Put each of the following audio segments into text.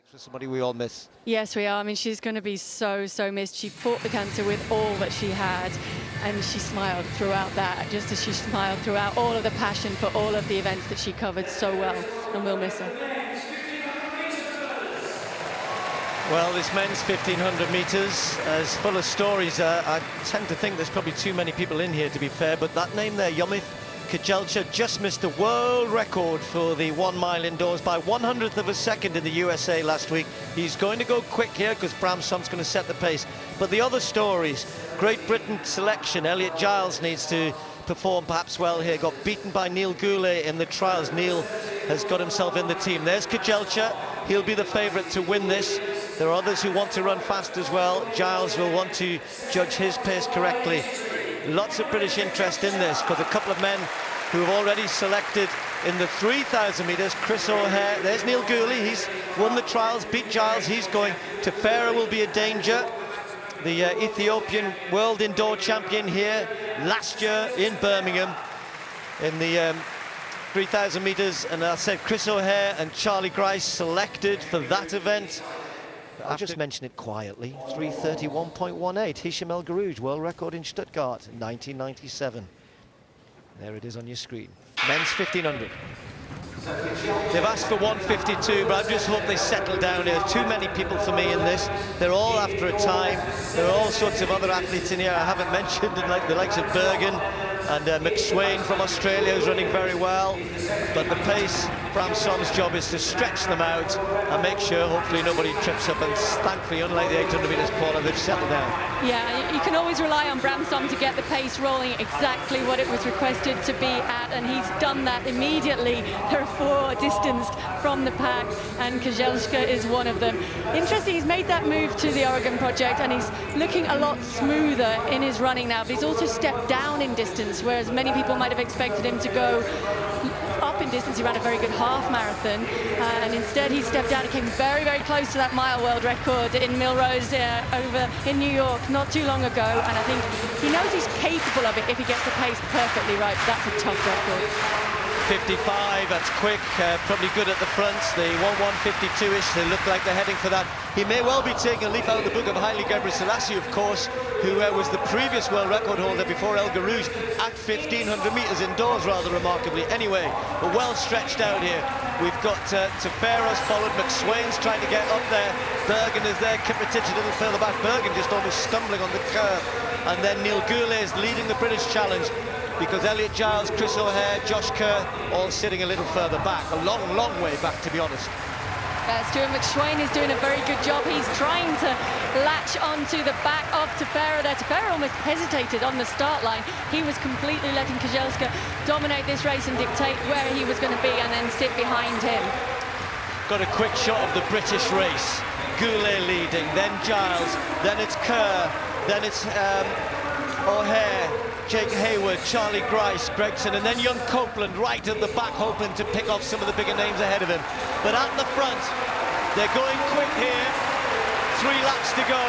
For somebody we all miss. Yes, we are. I mean, she's going to be so missed. She fought the cancer with all that she had, and she smiled throughout that, just as she smiled throughout all of the passion for all of the events that she covered so well, and we'll miss her. Well, this men's 1500 meters is full of stories. I tend to think there's probably too many people in here, to be fair, but that name there, Yomif Kejelcha, just missed a world record for the 1 mile indoors by 100th of a second in the USA last week. He's going to go quick here because Bram Som's going to set the pace. But the other stories, Great Britain selection, Elliot Giles needs to perform perhaps well here. Got beaten by Neil Goulet in the trials. Neil has got himself in the team. There's Kejelcha. He'll be the favourite to win this. There are others who want to run fast as well. Giles will want to judge his pace correctly. Lots of British interest in this because a couple of men who have already selected in the 3,000 metres. Chris O'Hare, there's Neil Goulet, he's won the trials, beat Giles, he's going. Tefera will be a danger. The Ethiopian world indoor champion here last year in Birmingham in the 3,000 metres. And I said Chris O'Hare and Charlie Grice selected for that event. I'll just mention it quietly. 3:31.18, Hicham El Guerrouj, world record in Stuttgart, 1997. There it is on your screen. Men's 1500. They've asked for 152, but I just hope they settle down here. Too many people for me in this. They're all after a time. There are all sorts of other athletes in here I haven't mentioned, like the likes of Bergen and McSwain from Australia, who's running very well. But the pace, Bram Som's job is to stretch them out and make sure hopefully nobody trips up, and thankfully, unlike the 800 metres qualifier, they've settled down. Yeah, you can always rely on Bram Som to get the pace rolling exactly what it was requested to be at, and he's done that immediately. There are 4 distanced from the pack, and Kejelcha is one of them. Interesting, he's made that move to the Oregon Project, and he's looking a lot smoother in his running now, but he's also stepped down in distance, whereas many people might have expected him to go up in distance. He ran a very good half marathon, and instead he stepped down. He came very close to that mile world record in Millrose over in New York not too long ago, and I think he knows he's capable of it if he gets the pace perfectly right. That's a tough record. 55, that's quick, probably good at the front. The 1:152-ish, they look like they're heading for that. He may well be taking a leaf out of the book of Haile Gebrselassie, of course, who was the previous world record holder before El Guerrouj at 1,500 metres indoors, rather remarkably. Anyway, we're well stretched out here. We've got Tefera's followed, McSwain's trying to get up there. Bergen is there, Kiprotich a little further back. Bergen just almost stumbling on the curve. And then Neil Goulet is leading the British challenge, because Elliot Giles, Chris O'Hare, Josh Kerr, all sitting a little further back. A long way back, to be honest. Stuart McSwain is doing a very good job. He's trying to latch onto the back of Tefera there. Tefera almost hesitated on the start line. He was completely letting Kejelcha dominate this race and dictate where he was going to be, and then sit behind him. Got a quick shot of the British race. Goulet leading, then Giles, then it's Kerr, then it's O'Hare, Jake Hayward, Charlie Grice, Gregson, and then young Copeland right at the back, hoping to pick off some of the bigger names ahead of him. But at the front, they're going quick here. 3 laps to go.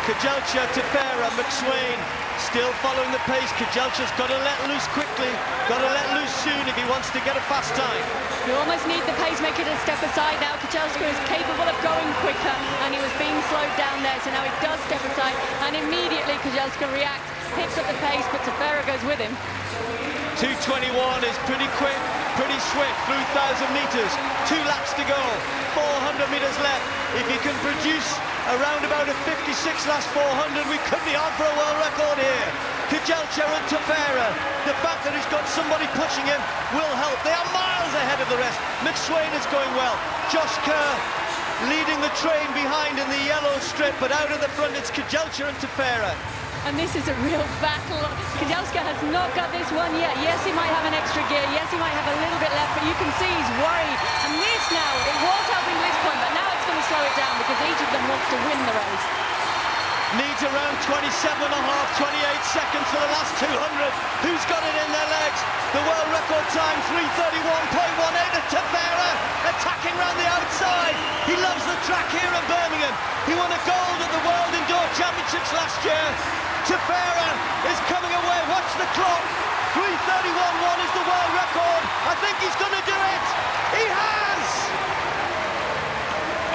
Kejelcha, Tefera, McSwain still following the pace. Kejelcha's got to let loose quickly, got to let loose soon if he wants to get a fast time. You almost need the pacemaker to step aside now. Kejelcha is capable of going quicker, and he was being slowed down there, so now he does step aside, and immediately Kejelcha reacts, picks up the pace, but Tefera goes with him. 2:21 is pretty quick, pretty swift through 1,000 metres. 2 laps to go, 400 metres left. If he can produce around about a 56 last 400, we could be on for a world record here. Kejelcha and Tefera, the fact that he's got somebody pushing him will help. They are miles ahead of the rest. McSwain is going well. Josh Kerr leading the train behind in the yellow strip, but out of the front it's Kejelcha and Tefera. And this is a real battle. Kejelcha has not got this one yet. Yes, he might have an extra gear. Yes, he might have a little bit left, but you can see he's worried. And this now, it was helping this point, but now it's going to slow it down because each of them wants to win the race. Needs around 27.5, 28 seconds for the last 200. Who's got it in their legs? The world record time, 3:31.18, and Tefera attacking round the outside. He loves the track here in Birmingham. He won a gold at the World Indoor Championships last year. Tefera is coming away. Watch the clock. 3:31.1 is the world record. I think he's going to do it. He has!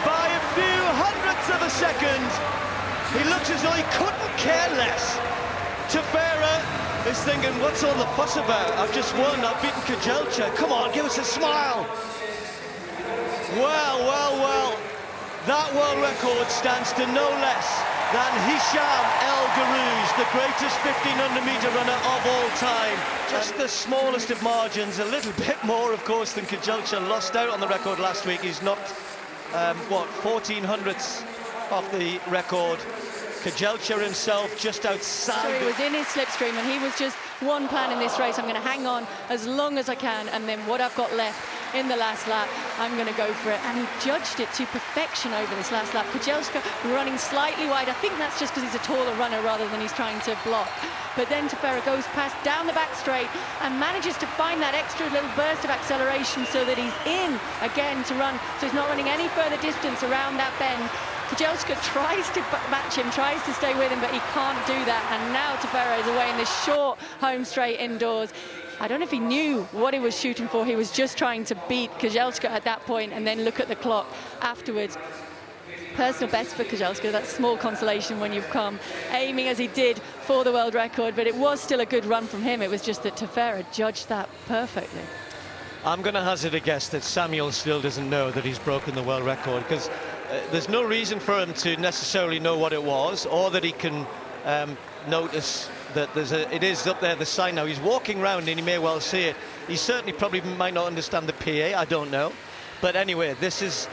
By a tenth of a second. He looks as though he couldn't care less. Tefera is thinking, what's all the fuss about? I've just won, I've beaten Kejelcha. Come on, give us a smile. Well, well, well. That world record stands to no less than Hicham El Guerrouj, the greatest 1500-meter runner of all time. Just the smallest of margins, a little bit more, of course, than Kejelcha. Lost out on the record last week. He's knocked, 14 hundredths off the record. Kejelcha himself just outside. So he was in his slipstream, and he was just one plan in this race. I'm going to hang on as long as I can, and then what I've got left in the last lap, I'm going to go for it. And he judged it to perfection over this last lap. Kejelcha running slightly wide. I think that's just because he's a taller runner rather than he's trying to block. But then Tefera goes past down the back straight and manages to find that extra little burst of acceleration so that he's in again to run. So he's not running any further distance around that bend. Kejelcha tries to match him, tries to stay with him, but he can't do that. And now Tefera is away in this short home straight indoors. I don't know if he knew what he was shooting for. He was just trying to beat Kejelcha at that point and then look at the clock afterwards. Personal best for Kejelcha. That's small consolation when you've come aiming as he did for the world record, but it was still a good run from him. It was just that Tefera judged that perfectly. I'm going to hazard a guess that Samuel still doesn't know that he's broken the world record, because there's no reason for him to necessarily know what it was, or that he can notice that it is up there, the sign now. He's walking around and he may well see it. He certainly probably might not understand the PA, I don't know. But anyway, this is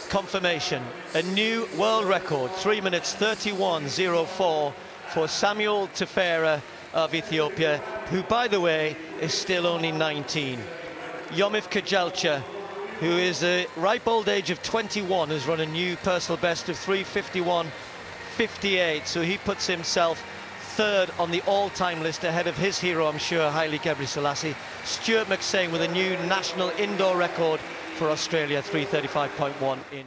confirmation. A new world record, 3 minutes 31.04 for Samuel Tefera of Ethiopia, who, by the way, is still only 19. Yomif Kejelcha, who is a ripe old age of 21, has run a new personal best of 3:51.58, so he puts himself third on the all-time list, ahead of his hero, I'm sure, Haile Gebrselassie. Stuart McSane with a new national indoor record for Australia, 3:35.1 in